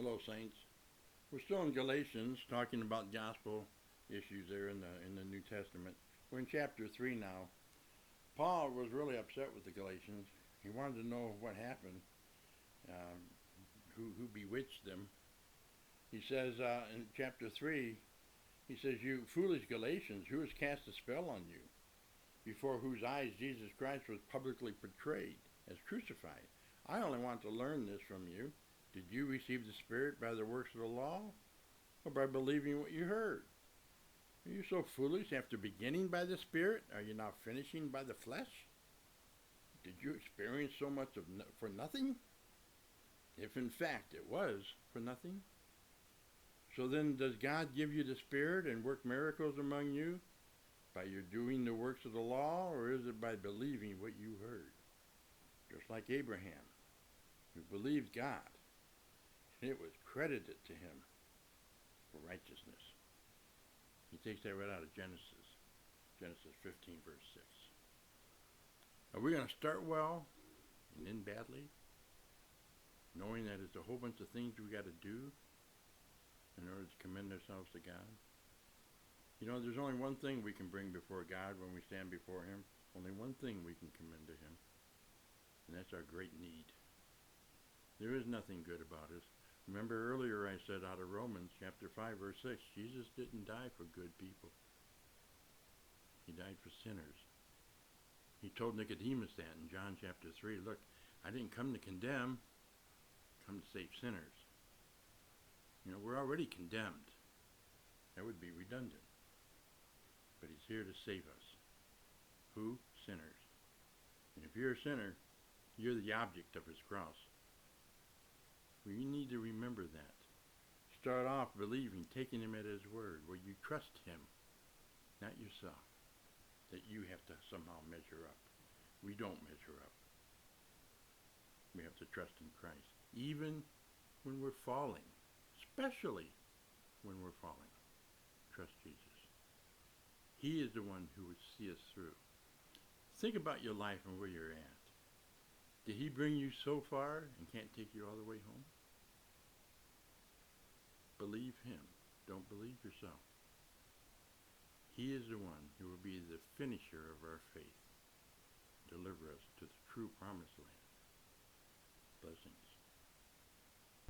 Hello, saints. We're still in Galatians, talking about gospel issues there in the New Testament. We're in chapter 3 now. Paul was really upset with the Galatians. He wanted to know what happened, who bewitched them. He says in chapter 3, he says, "You foolish Galatians, who has cast a spell on you, before whose eyes Jesus Christ was publicly portrayed as crucified? I only want to learn this from you. Did you receive the Spirit by the works of the law, or by believing what you heard? Are you so foolish? After beginning by the Spirit, are you now finishing by the flesh? Did you experience so much for nothing? If in fact it was for nothing. So then, does God give you the Spirit and work miracles among you by your doing the works of the law, or is it by believing what you heard? Just like Abraham, who believed God, and it was credited to him for righteousness." He takes that right out of Genesis 15, verse 6. Are we going to start well and end badly, knowing that it's a whole bunch of things we got to do in order to commend ourselves to God? You know, there's only one thing we can bring before God when we stand before Him. Only one thing we can commend to Him, and that's our great need. There is nothing good about us. Remember earlier I said out of Romans chapter 5, verse 6, Jesus didn't die for good people. He died for sinners. He told Nicodemus that in John chapter 3, "Look, I didn't come to condemn, I come to save sinners." You know, we're already condemned. That would be redundant. But He's here to save us. Who? Sinners. And if you're a sinner, you're the object of His cross. We need to remember that. Start off believing, taking Him at His word, where you trust Him, not yourself, that you have to somehow measure up. We don't measure up. We have to trust in Christ, even when we're falling, especially when we're falling. Trust Jesus. He is the one who would see us through. Think about your life and where you're at. Did He bring you so far and can't take you all the way home? Believe Him. Don't believe yourself. He is the one who will be the finisher of our faith. Deliver us to the true promised land. Blessings.